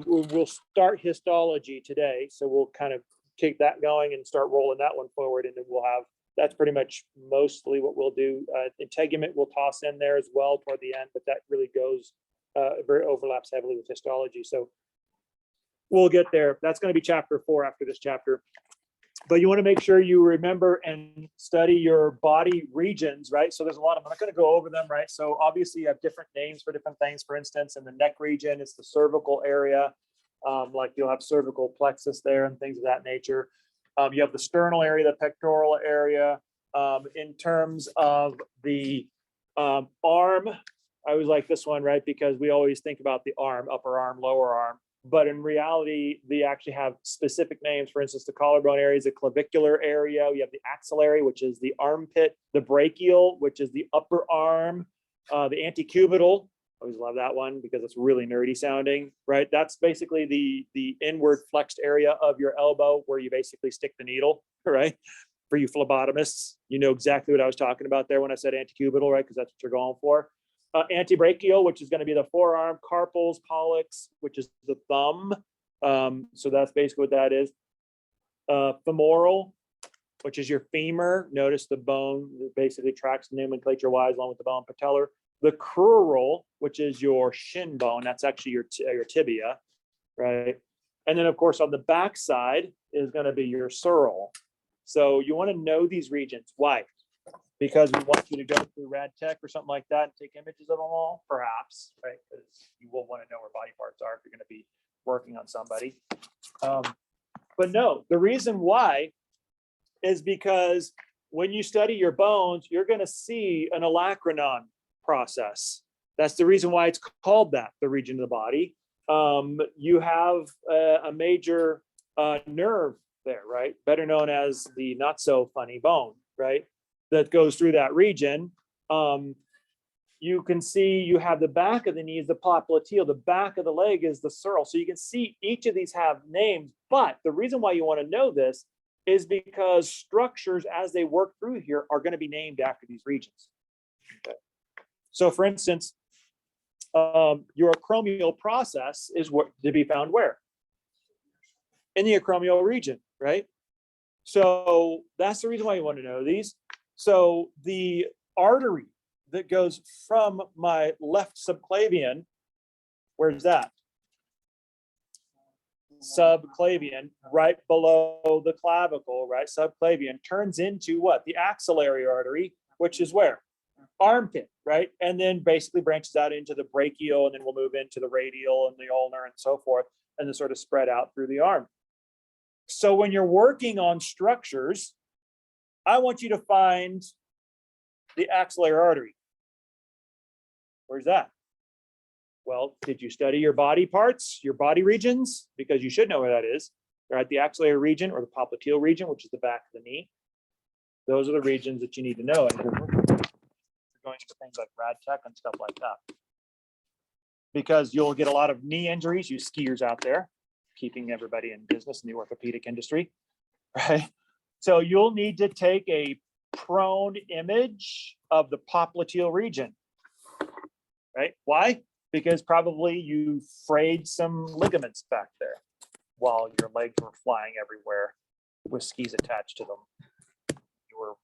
A: We'll start histology today. So we'll kind of keep that going and start rolling that one forward. And then we'll have, that's pretty much mostly what we'll do. Integument we'll toss in there as well toward the end, but that really goes, very overlaps heavily with histology. So we'll get there. That's going to be chapter 4 after this chapter. But you want to make sure you remember and study your body regions, right? So there's a lot of, I'm not going to go over them, right? So obviously you have different names for different things. For instance, in the neck region, it's the cervical area. Like you'll have cervical plexus there and things of that nature. You have the sternal area, the pectoral area. In terms of the arm, I always like this one, right? Because we always think about the arm, upper arm, lower arm. But in reality, they actually have specific names. For instance, the collarbone area is the clavicular area. You have the axillary, which is the armpit, the brachial, which is the upper arm, the antecubital. I always love that one because it's really nerdy sounding, right? That's basically the inward flexed area of your elbow where you basically stick the needle, right? For you phlebotomists, you know exactly what I was talking about there when I said antecubital, right? Because that's what you're going for. Antebrachial, which is going to be the forearm, carpals, pollex, which is the thumb. So that's basically what that is. Femoral, which is your femur. Notice the bone that basically tracks nomenclature wise along with the bone patellar. The crural, which is your shin bone. That's actually your tibia, right? And then of course on the back side is going to be your sural. So you want to know these regions. Why? Because we want you to go through rad tech or something like that and take images of them all, perhaps, right? Because you will want to know where body parts are if you're going to be working on somebody. But no, the reason why is because when you study your bones, you're going to see an alacronon process. That's the reason why it's called that, the region of the body. You have a major nerve there, right? Better known as the not so funny bone, right? That goes through that region. You can see you have the back of the knee is the popliteal, the back of the leg is the sural. So you can see each of these have names, but the reason why you want to know this is because structures as they work through here are going to be named after these regions. Okay. So for instance, your acromial process is what to be found where? In the acromial region, right? So that's the reason why you want to know these. So the artery that goes from my left subclavian, where's that? Subclavian, right below the clavicle, right? Subclavian turns into what? The axillary artery, which is where? Armpit, right? And then basically branches out into the brachial, and then we'll move into the radial and the ulnar and so forth, and then sort of spread out through the arm. So when you're working on structures, I want you to find the axillary artery. Where's that? Well, did you study your body parts, your body regions? Because you should know where that is. Right, the axillary region or the popliteal region, which is the back of the knee. Those are the regions that you need to know. And you're going into things like rad tech and stuff like that. Because you'll get a lot of knee injuries, you skiers out there, keeping everybody in business in the orthopedic industry, right? So you'll need to take a prone image of the popliteal region, right? Why? Because probably you frayed some ligaments back there while your legs were flying everywhere with skis attached to them. You were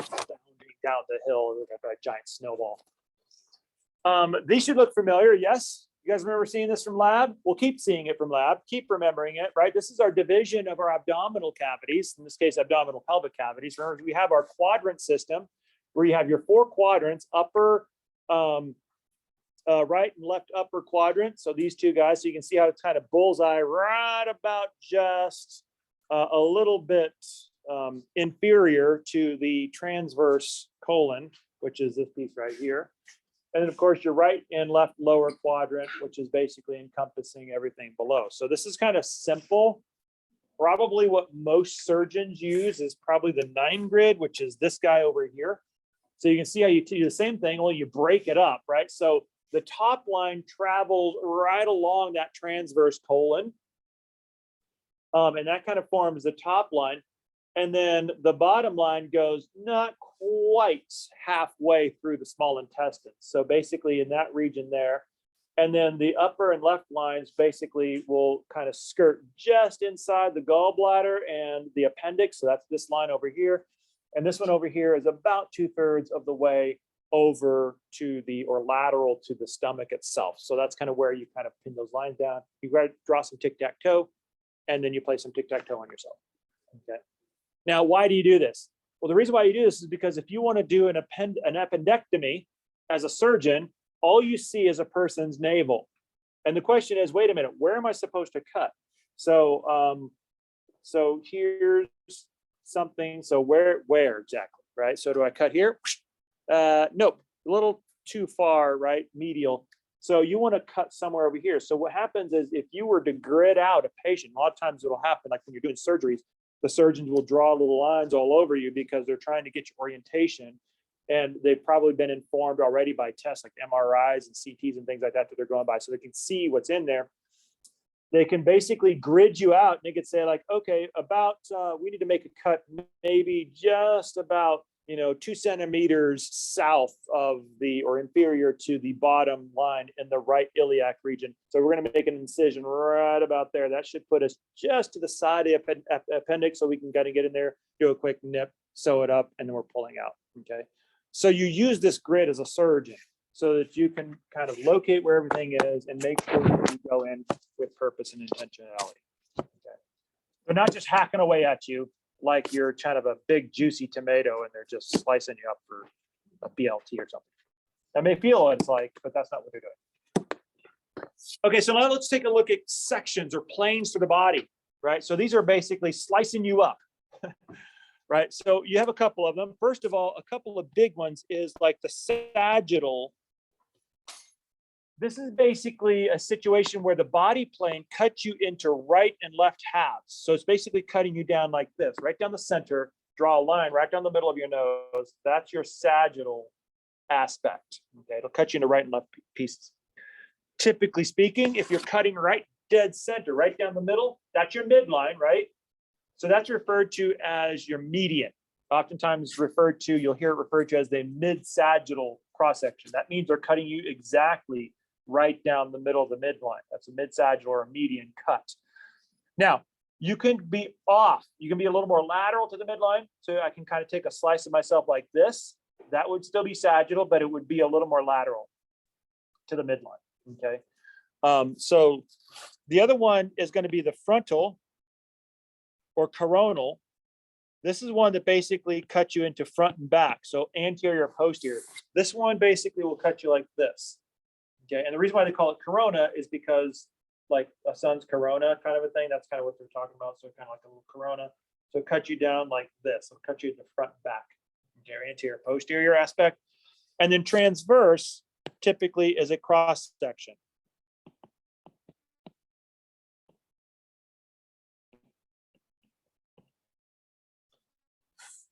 A: bounding down the hill like a giant snowball. These should look familiar, yes? You guys remember seeing this from lab? We'll keep seeing it from lab, keep remembering it, right? This is our division of our abdominal cavities, in this case, abdominal pelvic cavities. Remember, we have our quadrant system where you have your 4 quadrants, upper, right and left upper quadrant. So these 2 guys, so you can see how it's kind of bullseye right about just a little bit inferior to the transverse colon, which is this piece right here. And then of course your right and left lower quadrant, which is basically encompassing everything below. So this is kind of simple. Probably what most surgeons use is probably the 9 grid, which is this guy over here. So you can see how you do the same thing, only you break it up, right? So the top line travels right along that transverse colon. And that kind of forms the top line. And then the bottom line goes not quite halfway through the small intestine. So basically in that region there. And then the upper and left lines basically will kind of skirt just inside the gallbladder and the appendix. So that's this line over here. And this one over here is about 2/3 of the way over to the, or lateral to the stomach itself. So that's kind of where you kind of pin those lines down. You draw some tic-tac-toe, and then you play some tic-tac-toe on yourself. Okay. Now, why do you do this? Well, the reason why you do this is because if you want to do an appendectomy as a surgeon, all you see is a person's navel. And the question is, wait a minute, where am I supposed to cut? So, so here's something. So where exactly, right? So do I cut here? Nope, a little too far, right? Medial. So you want to cut somewhere over here. So what happens is if you were to grid out a patient, a lot of times it'll happen, like when you're doing surgeries, the surgeons will draw little lines all over you because they're trying to get your orientation. And they've probably been informed already by tests like MRIs and CTs and things like that they're going by, so they can see what's in there. They can basically grid you out, and they could say like, okay, about we need to make a cut maybe just about 2 centimeters south of the or inferior to the bottom line in the right iliac region. So we're going to make an incision right about there. That should put us just to the side of the appendix, so we can kind of get in there, do a quick nip, sew it up, and then we're pulling out. Okay. So you use this grid as a surgeon so that you can kind of locate where everything is and make sure that you go in with purpose and intentionality. Okay. They're not just hacking away at you like you're kind of a big juicy tomato and they're just slicing you up for a BLT or something. That may feel what it's like, but that's not what they're doing. Okay, so now let's take a look at sections or planes to the body, right? So these are basically slicing you up. Right, so you have a couple of them. First of all, a couple of big ones is like the sagittal. This is basically a situation where the body plane cuts you into right and left halves. So it's basically cutting you down like this, right down the center, draw a line right down the middle of your nose. That's your sagittal aspect. Okay, it'll cut you into right and left pieces. Typically speaking, if you're cutting right dead center, right down the middle, that's your midline, right? So that's referred to as your median. Oftentimes referred to, you'll hear it referred to as the mid-sagittal cross-section. That means they're cutting you exactly right down the middle of the midline. That's a mid-sagittal or a median cut. Now, you can be off. You can be a little more lateral to the midline. So I can kind of take a slice of myself like this. That would still be sagittal, but it would be a little more lateral to the midline. Okay. So the other one is going to be the frontal or coronal. This is one that basically cuts you into front and back, so anterior, posterior. This one basically will cut you like this. Okay, and the reason why they call it corona is because like a sun's corona kind of a thing. That's kind of what they're talking about. So kind of like a little corona. So it cuts you down like this. It'll cut you in the front and back. Okay, anterior, posterior aspect. And then transverse typically is a cross section.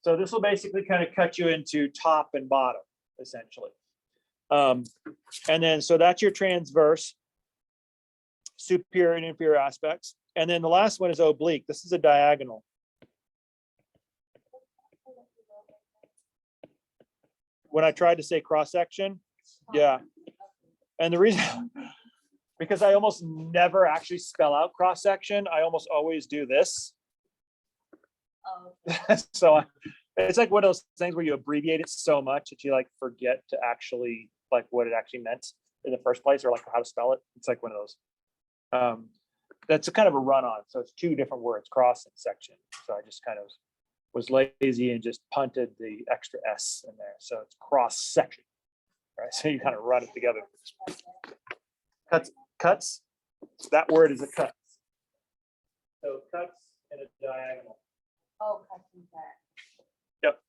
A: So this will basically kind of cut you into top and bottom, essentially. And then, so that's your transverse, superior and inferior aspects. And then the last one is oblique. This is a diagonal. When I tried to say cross-section, yeah. And the reason, because I almost never actually spell out cross-section, I almost always do this. So it's like one of those things where you abbreviate it so much that you like forget to actually like what it actually meant in the first place, or like how to spell it. It's like one of those. That's a kind of a run-on. So it's two different words, cross and section. So I just kind of was lazy and just punted the extra S in there. So it's cross section, right? So you kind of run it together. Cuts. That word is a cut. So cuts and a diagonal.
B: Oh, cutting back.
A: Yep.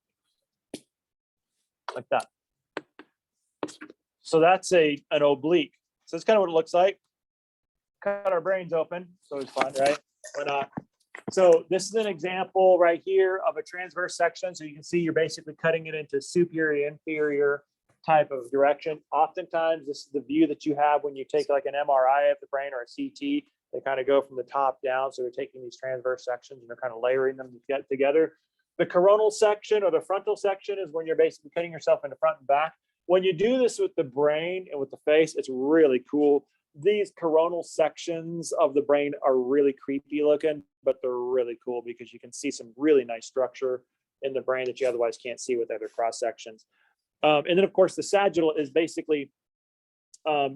A: Like that. So that's an oblique. So that's kind of what it looks like. Cut our brains open. So it's fun, right? Why not? So this is an example right here of a transverse section. So you can see you're basically cutting it into superior, inferior type of direction. Oftentimes, this is the view that you have when you take like an MRI of the brain or a CT. They kind of go from the top down. So they're taking these transverse sections and they're kind of layering them together. The coronal section or the frontal section is when you're basically cutting yourself into front and back. When you do this with the brain and with the face, it's really cool. These coronal sections of the brain are really creepy looking, but they're really cool because you can see some really nice structure in the brain that you otherwise can't see with other cross sections. And then of course the sagittal is basically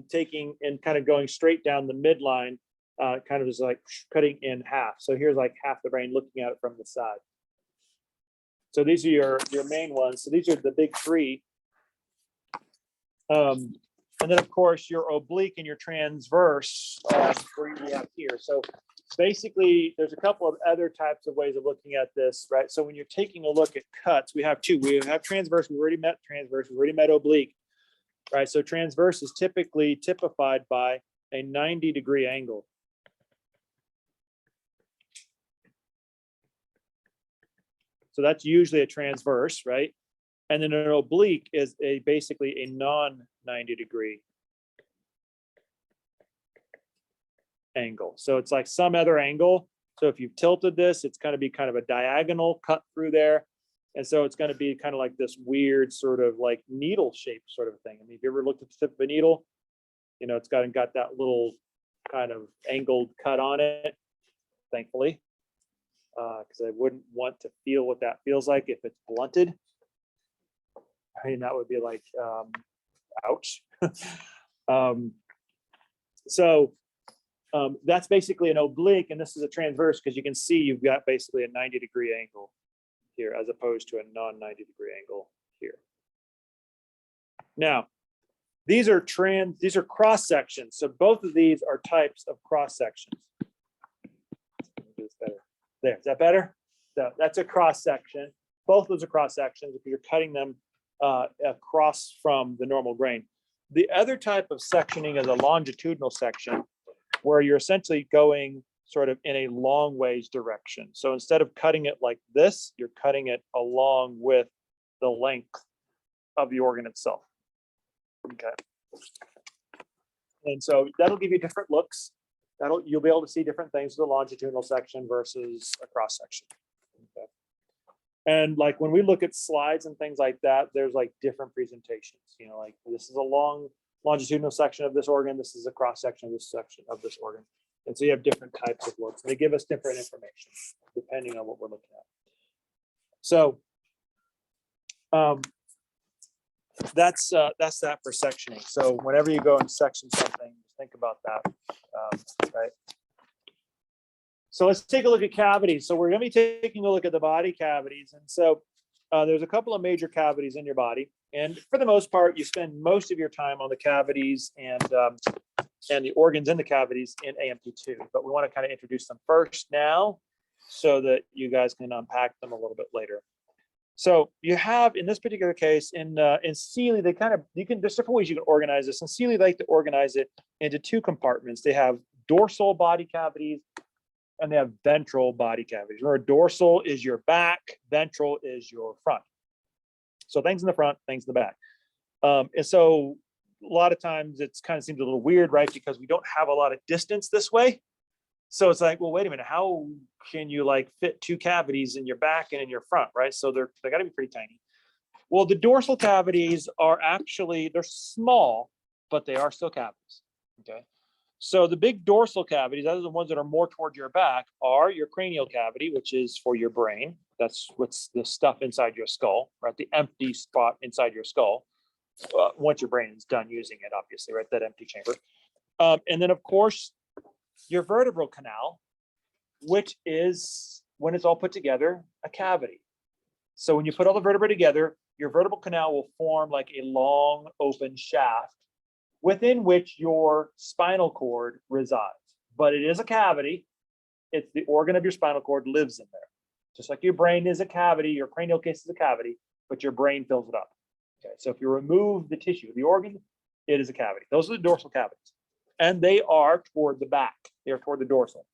A: taking and kind of going straight down the midline, kind of just like cutting in half. So here's like half the brain looking at it from the side. So these are your main ones. So these are the big three. And then, of course, your oblique and your transverse we have here. So basically, there's a couple of other types of ways of looking at this, right? So when you're taking a look at cuts, we have two. We have transverse. We already met transverse. We already met oblique, right? So transverse is typically typified by a 90-degree angle. So that's usually a transverse, right? And then an oblique is basically a non-90-degree angle. So it's like some other angle. So if you've tilted this, it's going to be kind of a diagonal cut through there. And so it's going to be kind of like this weird sort of like needle shape sort of thing. I mean, if you ever looked at the tip of a needle, you know, it's got that little kind of angled cut on it, thankfully, because I wouldn't want to feel what that feels like if it's blunted. I mean, that would be like, ouch. That's basically an oblique, and this is a transverse because you can see you've got basically a 90-degree angle here as opposed to a non-90-degree angle here. Now, these are cross sections. So both of these are types of cross sections. There, is that better? So that's a cross section. Both of those are cross sections if you're cutting them across from the normal grain. The other type of sectioning is a longitudinal section, where you're essentially going sort of in a long ways direction. So instead of cutting it like this, you're cutting it along with the length of the organ itself. Okay. And so that'll give you different looks. You'll be able to see different things with a longitudinal section versus a cross section. Okay. And like when we look at slides and things like that, there's like different presentations, you know, like this is a long longitudinal section of this organ. This is a cross section of this section of this organ. And so you have different types of looks. They give us different information depending on what we're looking at. So that's that for sectioning. So whenever you go and section something, think about that, right? So let's take a look at cavities. So we're going to be taking a look at the body cavities. And so there's a couple of major cavities in your body. And for the most part, you spend most of your time on the cavities and the organs in the cavities in AMP2. But we want to kind of introduce them first now so that you guys can unpack them a little bit later. So you have, in this particular case, in Sealy, there's different ways you can organize this. And Sealy like to organize it into two compartments. They have dorsal body cavities and they have ventral body cavities. Remember, dorsal is your back, ventral is your front. So things in the front, things in the back. And so a lot of times it's kind of seems a little weird, right? Because we don't have a lot of distance this way. So it's like, well, wait a minute, how can you like fit two cavities in your back and in your front, right? So they got to be pretty tiny. Well, the dorsal cavities are actually, they're small, but they are still cavities, okay? So the big dorsal cavities, other than the ones that are more towards your back, are your cranial cavity, which is for your brain. That's what's the stuff inside your skull, right? The empty spot inside your skull. Once your brain is done using it, obviously, right? That empty chamber. And then, of course, your vertebral canal, which is, when it's all put together, a cavity. So when you put all the vertebrae together, your vertebral canal will form like a long open shaft within which your spinal cord resides. But it is a cavity. It's the organ of your spinal cord lives in there. Just like your brain is a cavity, your cranial case is a cavity, but your brain fills it up. Okay, so if you remove the tissue, the organ, it is a cavity. Those are the dorsal cavities. And they are toward the back. They are toward the dorsal.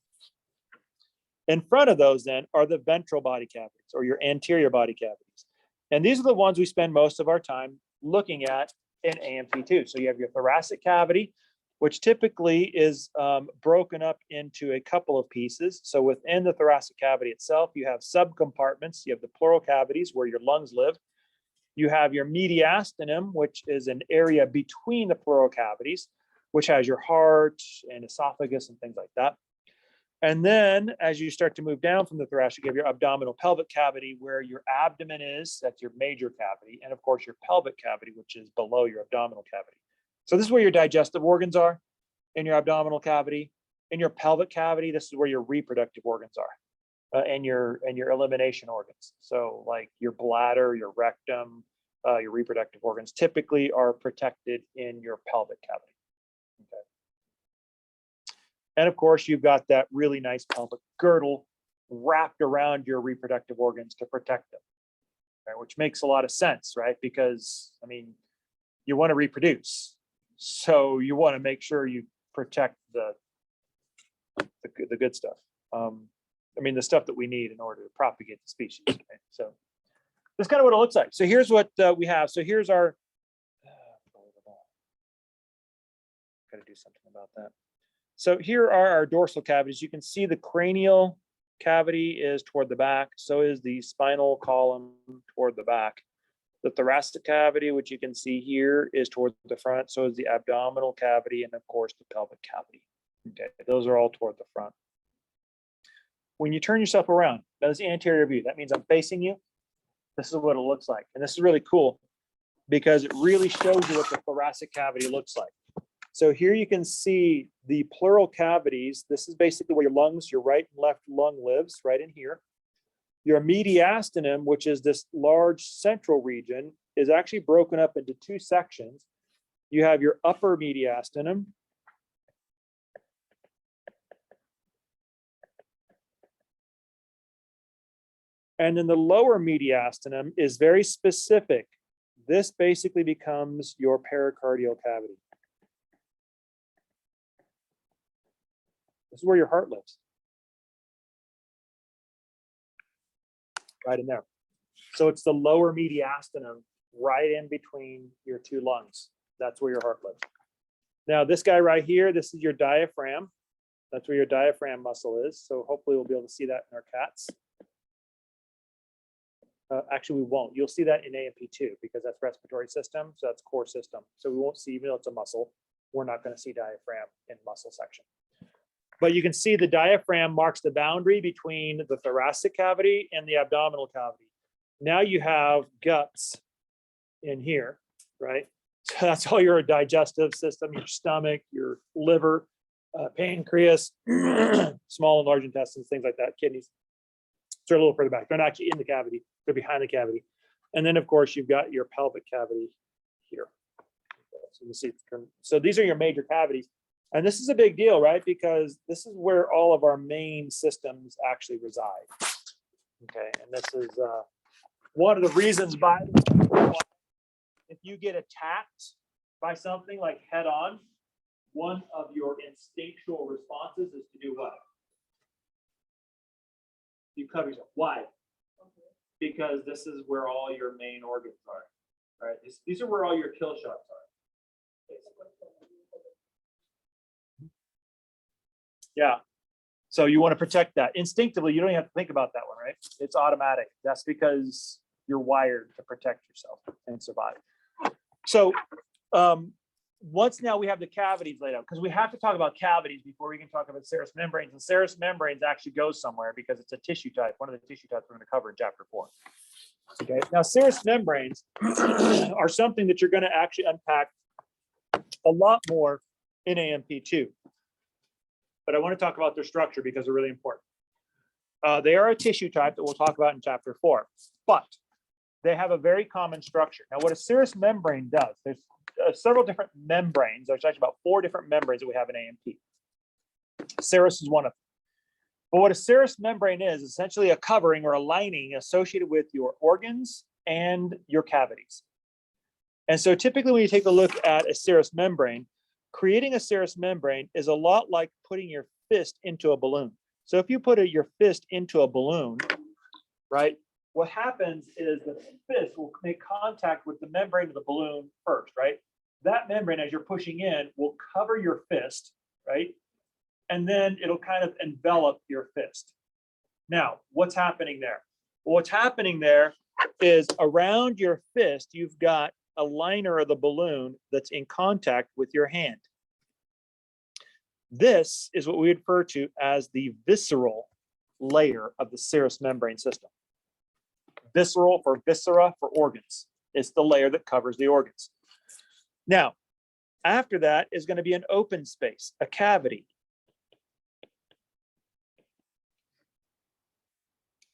A: In front of those then are the ventral body cavities or your anterior body cavities. And these are the ones we spend most of our time looking at in AMP2. So you have your thoracic cavity, which typically is broken up into a couple of pieces. So within the thoracic cavity itself, you have subcompartments. You have the pleural cavities where your lungs live. You have your mediastinum, which is an area between the pleural cavities, which has your heart and esophagus and things like that. And then as you start to move down from the thoracic, you have your abdominal pelvic cavity where your abdomen is, that's your major cavity. And of course, your pelvic cavity, which is below your abdominal cavity. So this is where your digestive organs are in your abdominal cavity. In your pelvic cavity, this is where your reproductive organs are and your elimination organs. So like your bladder, your rectum, your reproductive organs typically are protected in your pelvic cavity. Okay. And of course, you've got that really nice pelvic girdle wrapped around your reproductive organs to protect them, right? Which makes a lot of sense, right? Because, I mean, you want to reproduce, so you want to make sure you protect the good stuff. I mean, the stuff that we need in order to propagate the species. Right? So that's kind of what it looks like. So here's what we have. So here's our, got to do something about that. So here are our dorsal cavities. You can see the cranial cavity is toward the back. So is the spinal column toward the back. The thoracic cavity, which you can see here, is toward the front. So is the abdominal cavity, and of course the pelvic cavity. Okay, those are all toward the front. When you turn yourself around, that is the anterior view. That means I'm facing you. This is what it looks like. And this is really cool because it really shows you what the thoracic cavity looks like. So here you can see the pleural cavities. This is basically where your lungs, your right and left lung lives, right in here. Your mediastinum, which is this large central region, is actually broken up into two sections. You have your upper mediastinum, and then the lower mediastinum is very specific. This basically becomes your pericardial cavity. This is where your heart lives. Right in there. So it's the lower mediastinum right in between your two lungs. That's where your heart lives. Now, this guy right here, this is your diaphragm. That's where your diaphragm muscle is. So hopefully we'll be able to see that in our cats. Actually, we won't. You'll see that in AMP2 because that's respiratory system. So that's core system. So we won't see, even though it's a muscle, we're not going to see diaphragm in muscle section. But you can see the diaphragm marks the boundary between the thoracic cavity and the abdominal cavity. Now you have guts in here, right? So that's all your digestive system, your stomach, your liver, pancreas, small and large intestines, things like that, kidneys. So they're a little further back. They're not actually in the cavity. They're behind the cavity. And then, of course, you've got your pelvic cavity here. So you see, so these are your major cavities. And this is a big deal, right? Because this is where all of our main systems actually reside. Okay, and this is one of the reasons by if you get attacked by something like head on, one of your instinctual responses is to do what? You cover yourself. Why? Because this is where all your main organs are. Right? These are where all your kill shots are. Basically. Yeah. So you want to protect that instinctively. You don't even have to think about that one, right? It's automatic. That's because you're wired to protect yourself and survive. So once now we have the cavities laid out, because we have to talk about cavities before we can talk about serous membranes. And serous membranes actually goes somewhere because it's a tissue type, one of the tissue types we're going to cover in chapter 4. Okay. Now, serous membranes are something that you're going to actually unpack a lot more in AMP2. But I want to talk about their structure because they're really important. They are a tissue type that we'll talk about in chapter 4, but they have a very common structure. Now, what a serous membrane does, there's several different membranes. There's actually about 4 different membranes that we have in AMP. Serous is one of them. But what a serous membrane is essentially a covering or a lining associated with your organs and your cavities. And so typically when you take a look at a serous membrane, creating a serous membrane is a lot like putting your fist into a balloon. So if you put your fist into a balloon, right, what happens is the fist will make contact with the membrane of the balloon first, right? That membrane, as you're pushing in, will cover your fist, right? And then it'll kind of envelop your fist. Now, what's happening there? Well, what's happening there is around your fist, you've got a liner of the balloon that's in contact with your hand. This is what we refer to as the visceral layer of the serous membrane system. Visceral for viscera for organs. It's the layer that covers the organs. Now, after that is going to be an open space, a cavity,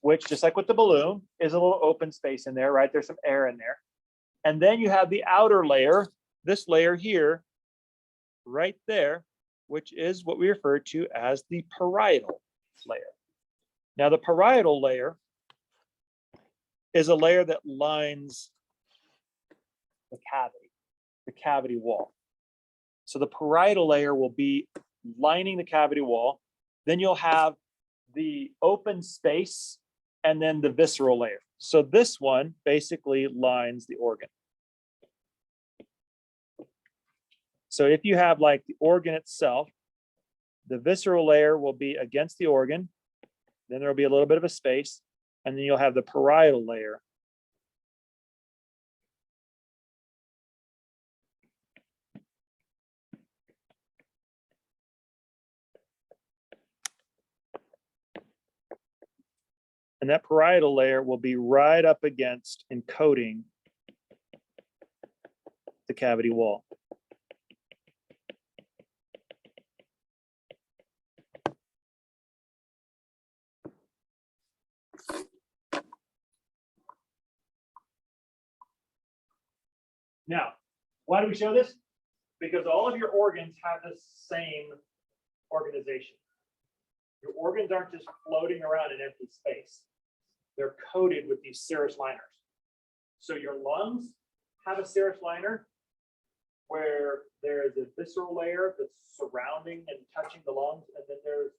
A: which, just like with the balloon, is a little open space in there, right? There's some air in there. And then you have the outer layer, this layer here, right there, which is what we refer to as the parietal layer. Now, the parietal layer is a layer that lines the cavity wall. So the parietal layer will be lining the cavity wall. Then you'll have the open space and then the visceral layer. So this one basically lines the organ. So if you have like the organ itself, the visceral layer will be against the organ. Then there'll be a little bit of a space, and then you'll have the parietal layer. And that parietal layer will be right up against and coating the cavity wall. Now, why do we show this? Because all of your organs have the same organization. Your organs aren't just floating around in empty space. They're coated with these serous liners. So your lungs have a serous liner where there is a visceral layer that's surrounding and touching the lungs, and then there's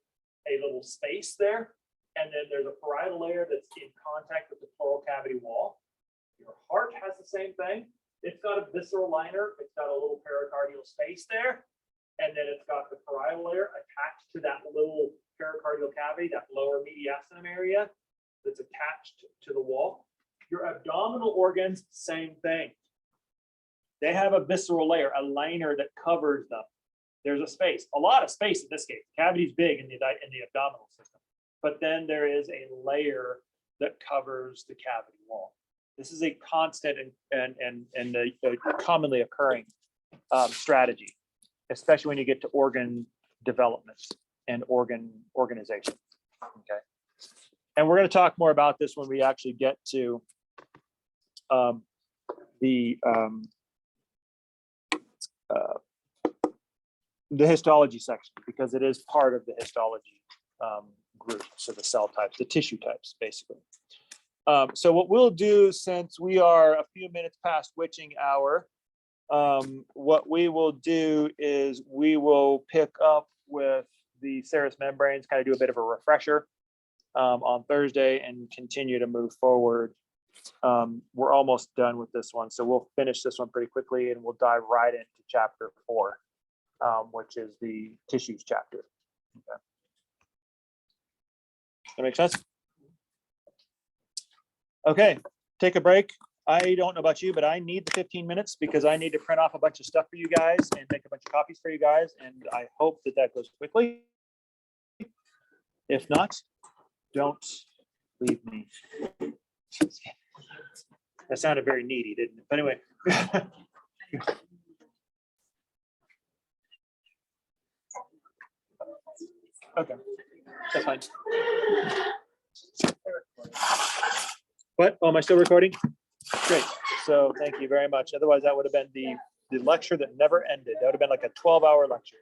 A: a little space there, and then there's a parietal layer that's in contact with the pleural cavity wall. Your heart has the same thing. It's got a visceral liner, it's got a little pericardial space there, and then it's got the parietal layer attached to that little pericardial cavity, that lower mediastinum area that's attached to the wall. Your abdominal organs, same thing. They have a visceral layer, a liner that covers them. There's a space, a lot of space in this case. The cavity's big in the abdominal system, but then there is a layer that covers the cavity wall. This is a constant and a commonly occurring strategy, especially when you get to organ development and organization. Okay, and we're going to talk more about this when we actually get to the histology section, because it is part of the histology group. So the cell types, the tissue types, basically. So what we'll do, since we are a few minutes past witching hour, what we will do is we will pick up with the serous membranes, kind of do a bit of a refresher on Thursday and continue to move forward. We're almost done with this one, so we'll finish this one pretty quickly and we'll dive right into chapter 4, which is the tissues chapter. Okay. That make sense? Okay, take a break. I don't know about you, but I need the 15 minutes because I need to print off a bunch of stuff for you guys and make a bunch of copies for you guys. And I hope that that goes quickly. If not, don't leave me. That sounded very needy, didn't it? But anyway. Okay, that's fine. What? Oh, am I still recording? Great. So thank you very much. Otherwise, that would have been the lecture that never ended. That would have been like a 12-hour lecture.